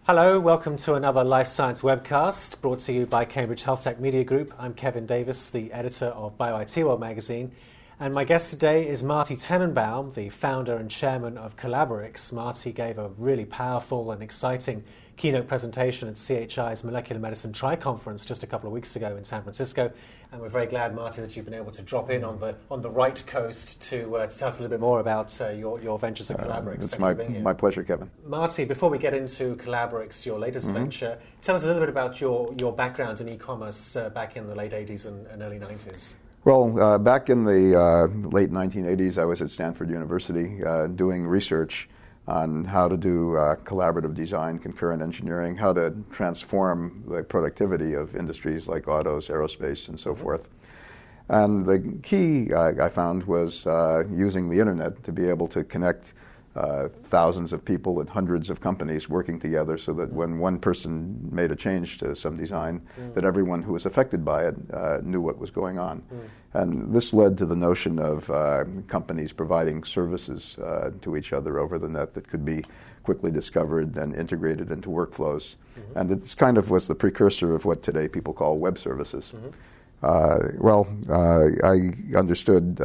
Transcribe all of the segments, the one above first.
Hello, welcome to another Life Science webcast brought to you by Cambridge Health Tech Media Group. I'm Kevin Davis, the editor of BioIT World magazine, and my guest today is Marty Tenenbaum, the founder and chairman of Collaborix. Marty gave a really powerful and exciting keynote presentation at CHI's Molecular Medicine Tri-Conference just a couple of weeks ago in San Francisco, and we're very glad, Marty, that you've been able to drop in on the right coast to tell us a little bit more about your ventures at Collaborix. It's my pleasure, Kevin. Marty, before we get into Collaborix, your latest venture, tell us a little bit about your background in e-commerce back in the late 80s and early 90s. Well, back in the late 1980s, I was at Stanford University doing research on how to do collaborative design, concurrent engineering, how to transform the productivity of industries like autos, aerospace, and so forth. And the key I found was using the internet to be able to connect thousands of people and hundreds of companies working together so that when one person made a change to some design, that everyone who was affected by it knew what was going on. And this led to the notion of companies providing services to each other over the net that could be quickly discovered and integrated into workflows. And it kind of was the precursor of what today people call web services. I understood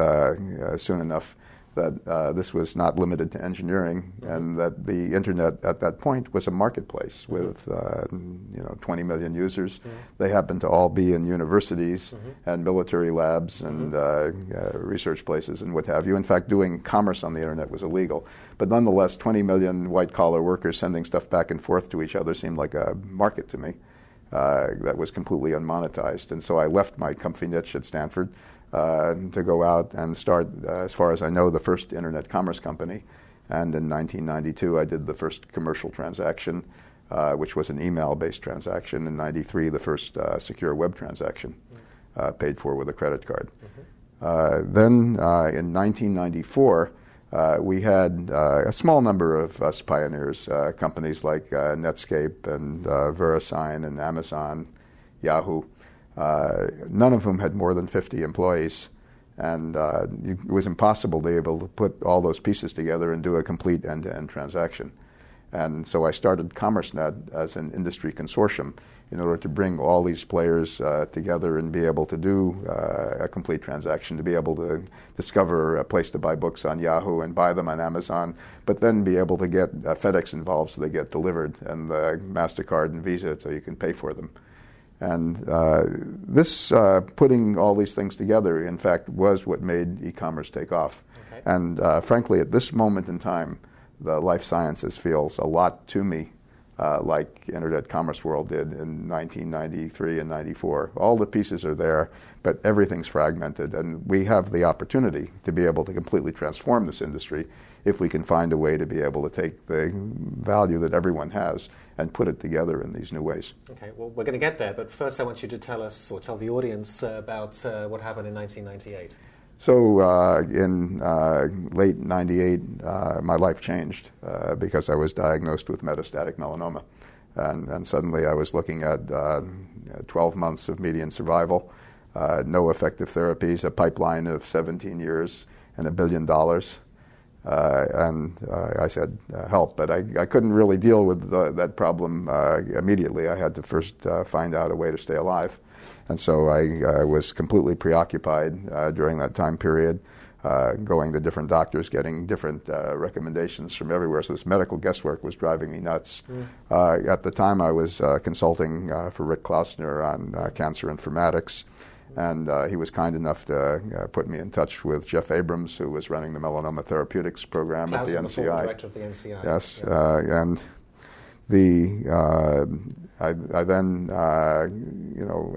soon enough that this was not limited to engineering, and that the internet at that point was a marketplace with 20 million users. They happened to all be in universities and military labs and research places and what have you. In fact, doing commerce on the internet was illegal. But nonetheless, 20 million white-collar workers sending stuff back and forth to each other seemed like a market to me that was completely unmonetized. And so I left my comfy niche at Stanford to go out and start, as far as I know, the first internet commerce company. And in 1992, I did the first commercial transaction, which was an email-based transaction. In 93, the first secure web transaction, paid for with a credit card. Then in 1994, we had a small number of us pioneers, companies like Netscape and VeriSign and Amazon, Yahoo, none of whom had more than 50 employees. And it was impossible to be able to put all those pieces together and do a complete end-to-end transaction. And so I started CommerceNet as an industry consortium in order to bring all these players together and be able to do a complete transaction, to be able to discover a place to buy books on Yahoo and buy them on Amazon, but then be able to get FedEx involved so they get delivered, and MasterCard and Visa so you can pay for them. And this putting all these things together, in fact, was what made e-commerce take off. Okay. And frankly, at this moment in time, the life sciences feels a lot to me like Internet Commerce World did in 1993 and 94. All the pieces are there, but everything's fragmented, and we have the opportunity to be able to completely transform this industry if we can find a way to be able to take the value that everyone has and put it together in these new ways. Okay, well, we're going to get there, but first I want you to tell us, or tell the audience, about what happened in 1998. So in late 98, my life changed because I was diagnosed with metastatic melanoma. And suddenly I was looking at 12 months of median survival, no effective therapies, a pipeline of 17 years, and $1 billion. And I said, help. But I couldn't really deal with that problem immediately. I had to first find out a way to stay alive. And so I was completely preoccupied during that time period, going to different doctors, getting different recommendations from everywhere. So this medical guesswork was driving me nuts. At the time, I was consulting for Rick Klausner on cancer informatics. And he was kind enough to put me in touch with Jeff Abrams, who was running the melanoma therapeutics program at the NCI. The former director of the NCI. Yes, and I then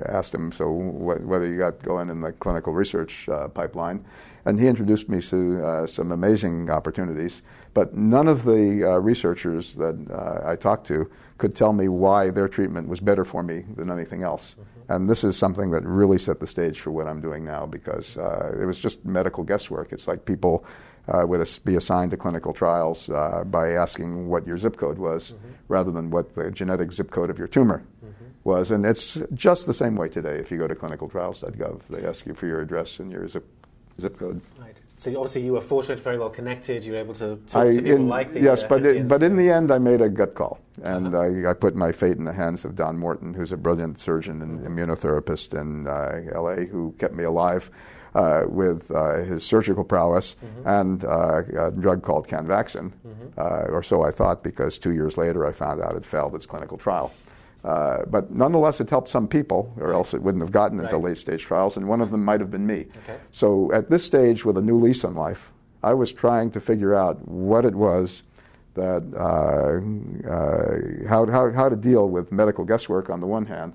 asked him, so what do you got going in the clinical research pipeline? And he introduced me to some amazing opportunities. But none of the researchers that I talked to could tell me why their treatment was better for me than anything else. And this is something that really set the stage for what I'm doing now, because it was just medical guesswork. It's like people would be assigned to clinical trials by asking what your zip code was, rather than what the genetic zip code of your tumor was. And it's just the same way today. If you go to clinicaltrials.gov, they ask you for your address and your zip code. Right. So obviously you were fortunate, very well connected. You were able to talk to people like the yes, but but in the end, I made a gut call, and I put my fate in the hands of Don Morton, who's a brilliant surgeon and immunotherapist in L.A., who kept me alive with his surgical prowess and a drug called Canvaxin, or so I thought, because 2 years later I found out it failed its clinical trial. But nonetheless, it helped some people, or else it wouldn't have gotten into late-stage trials, and one of them might have been me. Okay. So at this stage, with a new lease on life, I was trying to figure out what it was that, how to deal with medical guesswork on the one hand,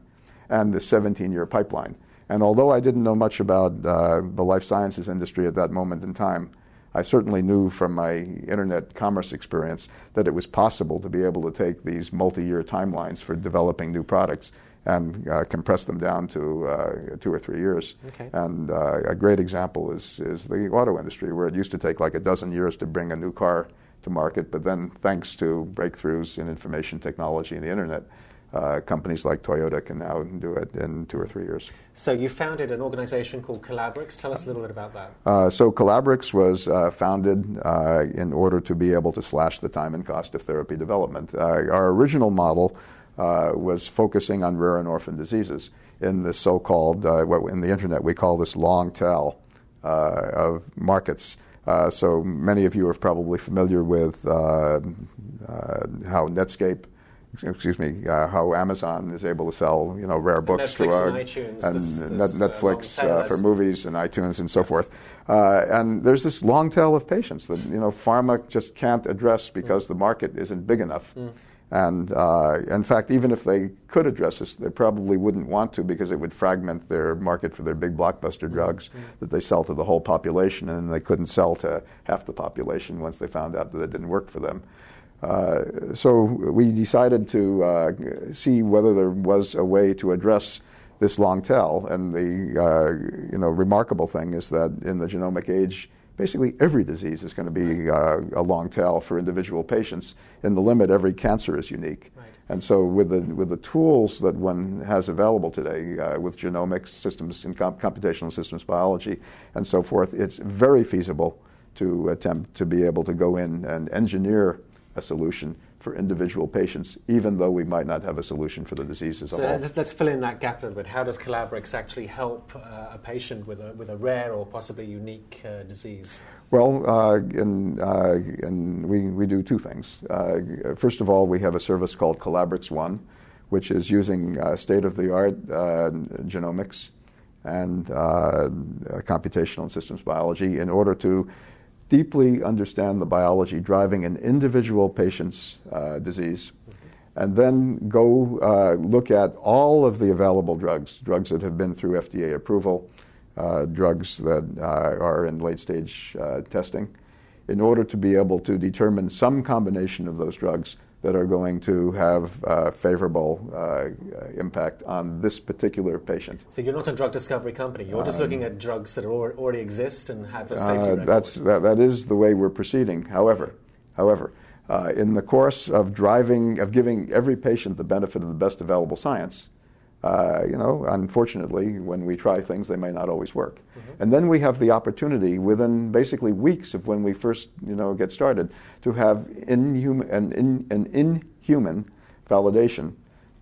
and the 17-year pipeline. And although I didn't know much about the life sciences industry at that moment in time, I certainly knew from my internet commerce experience that it was possible to be able to take these multi-year timelines for developing new products and compress them down to 2 or 3 years. Okay. And a great example is the auto industry, where it used to take like a dozen years to bring a new car to market, but then thanks to breakthroughs in information technology and the internet, companies like Toyota can now do it in 2 or 3 years. So you founded an organization called Collabrix. Tell us a little bit about that. So Collabrix was founded in order to be able to slash the time and cost of therapy development. Our original model was focusing on rare and orphan diseases in the so-called, what in the internet we call this long tail of markets. So many of you are probably familiar with how how Amazon is able to sell, rare books Netflix to and iTunes, and Netflix for movies and iTunes and so forth. And there's this long tail of patients that pharma just can't address because the market isn't big enough. And in fact, even if they could address this, they probably wouldn't want to, because it would fragment their market for their big blockbuster drugs that they sell to the whole population, and they couldn't sell to half the population once they found out that it didn't work for them. So we decided to see whether there was a way to address this long tail. And the remarkable thing is that in the genomic age, basically every disease is going to be a long tail for individual patients. In the limit, every cancer is unique. Right. And so with the tools that one has available today, with genomics, systems and computational systems biology, and so forth, it's very feasible to attempt to be able to go in and engineer a solution for individual patients, even though we might not have a solution for the disease as a whole. Let's fill in that gap a little bit. How does Collabrix actually help a patient with a rare or possibly unique disease? Well, we do two things. First of all, we have a service called Collabrix One, which is using state-of-the-art genomics and computational and systems biology in order to deeply understand the biology driving an individual patient's disease, and then go look at all of the available drugs that have been through FDA approval, drugs that are in late-stage testing, in order to be able to determine some combination of those drugs that are going to have a favorable impact on this particular patient. So you're not a drug discovery company. You're just looking at drugs that already exist and have a safety record. That is the way we're proceeding. However, in the course of giving every patient the benefit of the best available science, unfortunately, when we try things, they may not always work. And then we have the opportunity, within basically weeks of when we first, get started, to have an inhuman validation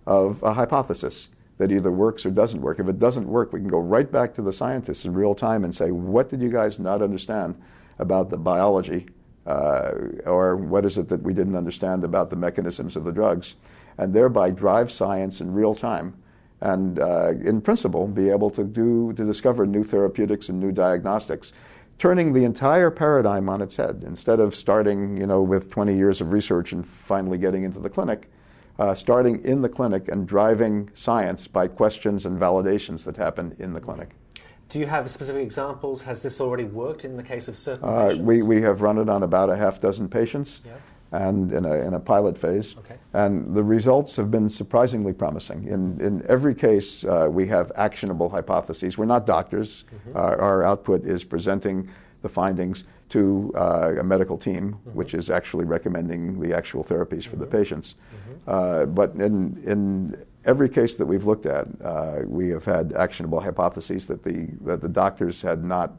of a hypothesis that either works or doesn't work. If it doesn't work, we can go right back to the scientists in real time and say, what did you guys not understand about the biology, or what is it that we didn't understand about the mechanisms of the drugs, and thereby drive science in real time. And in principle, be able to discover new therapeutics and new diagnostics, turning the entire paradigm on its head. Instead of starting, with 20 years of research and finally getting into the clinic, starting in the clinic and driving science by questions and validations that happen in the clinic. Do you have specific examples? Has this already worked in the case of certain patients? We have run it on about a half dozen patients. Yeah. And in a pilot phase, and the results have been surprisingly promising. In every case, we have actionable hypotheses. We're not doctors. Our output is presenting the findings to a medical team, which is actually recommending the actual therapies for the patients. But in every case that we've looked at, we have had actionable hypotheses that the doctors had not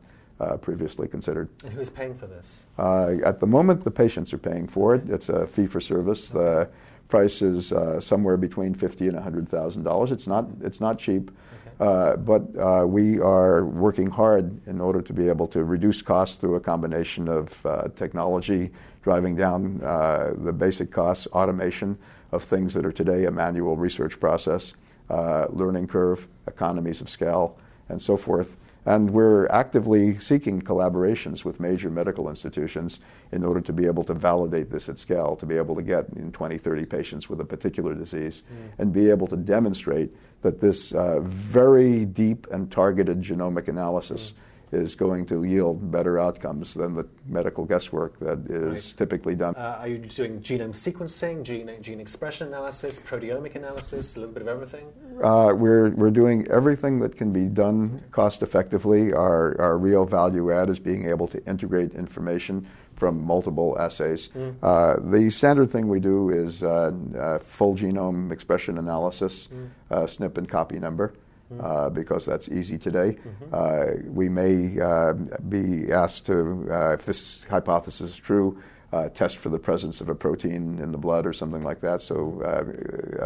previously considered. And who is paying for this? At the moment, the patients are paying for it. It's a fee for service. The price is somewhere between $50,000 and $100,000. It's not cheap, but we are working hard in order to be able to reduce costs through a combination of technology, driving down the basic costs, automation of things that are today a manual research process, learning curve, economies of scale, and so forth. And we're actively seeking collaborations with major medical institutions in order to be able to validate this at scale, to be able to get 20, 30 patients with a particular disease and be able to demonstrate that this very deep and targeted genomic analysis is going to yield better outcomes than the medical guesswork that is typically done. Are you doing genome sequencing, gene expression analysis, proteomic analysis, a little bit of everything? We're doing everything that can be done cost effectively. Our real value add is being able to integrate information from multiple assays. The standard thing we do is full genome expression analysis, SNP and copy number. Because that's easy today. We may be asked to, if this hypothesis is true, test for the presence of a protein in the blood or something like that, so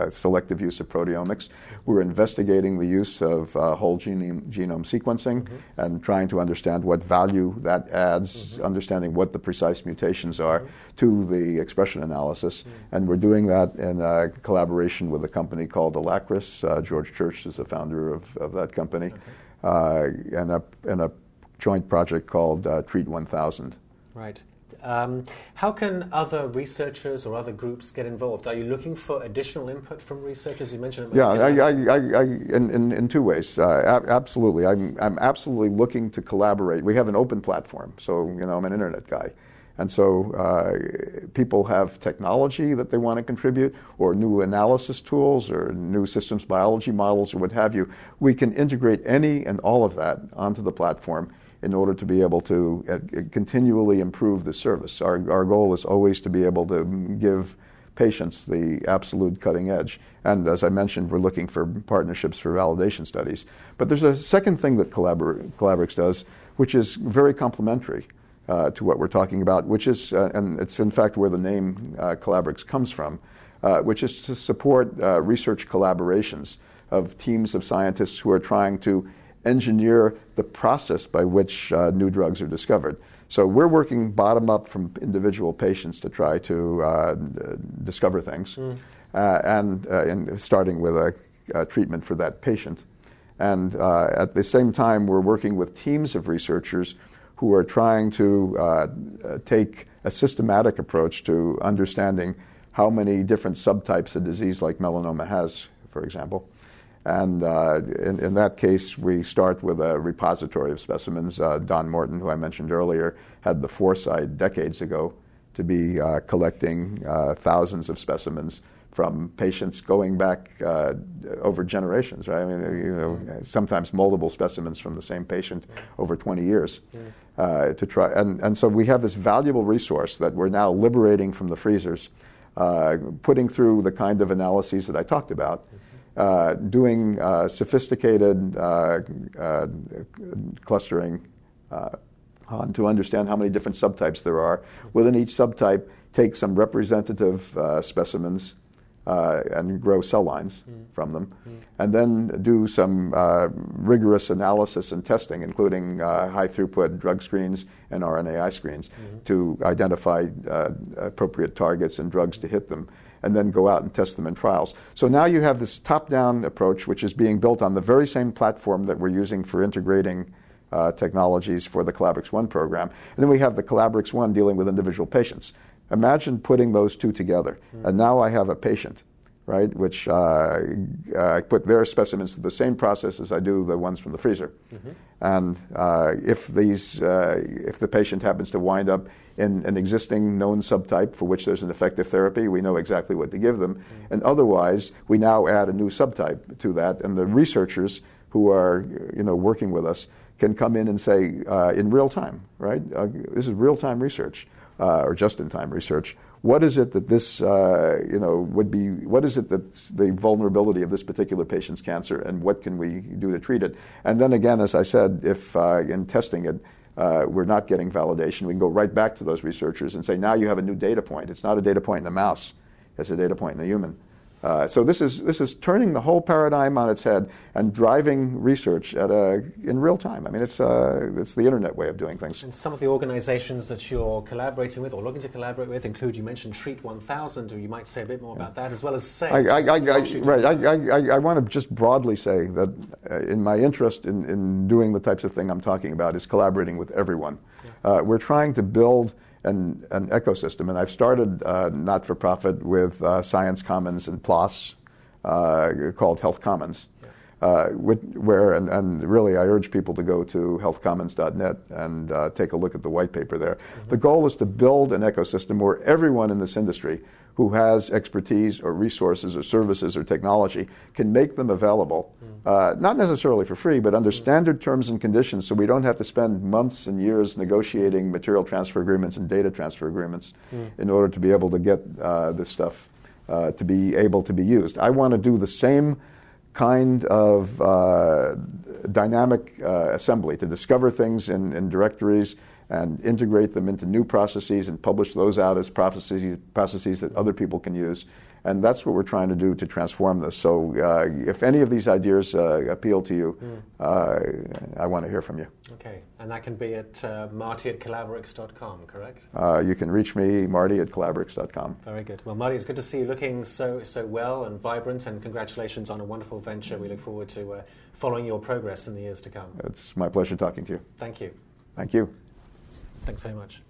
selective use of proteomics. We're investigating the use of whole genome sequencing and trying to understand what value that adds, understanding what the precise mutations are to the expression analysis. And we're doing that in collaboration with a company called Alacris. George Church is the founder of that company, and a joint project called Treat 1000. Right. How can other researchers or other groups get involved? Are you looking for additional input from researchers? You mentioned it. In two ways. Absolutely. I'm absolutely looking to collaborate. We have an open platform, so I'm an internet guy. And so people have technology that they want to contribute, or new analysis tools, or new systems biology models, or what have you. We can integrate any and all of that onto the platform in order to be able to continually improve the service. Our goal is always to be able to give patients the absolute cutting edge. And as I mentioned, we're looking for partnerships for validation studies. But there's a second thing that Collabrix does, which is very complementary to what we're talking about, which is, and it's in fact where the name Collabrix comes from, which is to support research collaborations of teams of scientists who are trying to engineer the process by which new drugs are discovered. So we're working bottom up from individual patients to try to discover things, and starting with a treatment for that patient. And at the same time, we're working with teams of researchers who are trying to take a systematic approach to understanding how many different subtypes a disease like melanoma has, for example. And in that case, we start with a repository of specimens. Don Morton, who I mentioned earlier, had the foresight decades ago to be collecting thousands of specimens from patients going back over generations, right? I mean, sometimes multiple specimens from the same patient over 20 years to try. And so we have this valuable resource that we're now liberating from the freezers, putting through the kind of analyses that I talked about, doing sophisticated clustering to understand how many different subtypes there are. Within each subtype, take some representative specimens and grow cell lines from them, and then do some rigorous analysis and testing, including high-throughput drug screens and RNAi screens to identify appropriate targets and drugs to hit them, and then go out and test them in trials. So now you have this top-down approach, which is being built on the very same platform that we're using for integrating technologies for the Collabrix One program. And then we have the Collabrix One dealing with individual patients. Imagine putting those two together. And now I have a patient, right, which I put their specimens through the same process as I do the ones from the freezer. And if the patient happens to wind up in an existing known subtype for which there's an effective therapy, we know exactly what to give them. And otherwise, we now add a new subtype to that. And the researchers who are working with us can come in and say, in real time, right? This is real-time research, or just-in-time research. What is it that this, would be? What is it that's the vulnerability of this particular patient's cancer, and what can we do to treat it? And then again, as I said, if in testing it, we're not getting validation, we can go right back to those researchers and say, now you have a new data point. It's not a data point in the mouse, it's a data point in the human. So this is turning the whole paradigm on its head and driving research in real time. I mean, it's the internet way of doing things. And some of the organizations that you're collaborating with or looking to collaborate with include, you mentioned Treat 1000, or you might say a bit more about that, as well as SAGE. I want to just broadly say that in my interest in doing the types of thing I'm talking about is collaborating with everyone. Yeah. We're trying to build an ecosystem, and I've started not-for-profit with Science Commons and PLOS called Health Commons, where really I urge people to go to healthcommons.net and take a look at the white paper there. Mm-hmm. The goal is to build an ecosystem where everyone in this industry who has expertise or resources or services or technology can make them available, not necessarily for free, but under standard terms and conditions, so we don't have to spend months and years negotiating material transfer agreements and data transfer agreements in order to be able to get this stuff to be able to be used. I want to do the same kind of dynamic assembly, to discover things in directories and integrate them into new processes and publish those out as processes that other people can use. And that's what we're trying to do to transform this. So if any of these ideas appeal to you, I want to hear from you. Okay, and that can be at marty@collaborix.com, correct? You can reach me, marty@collaborix.com. Very good. Well, Marty, it's good to see you looking so well and vibrant, and congratulations on a wonderful venture. We look forward to following your progress in the years to come. It's my pleasure talking to you. Thank you. Thank you. Thanks very much.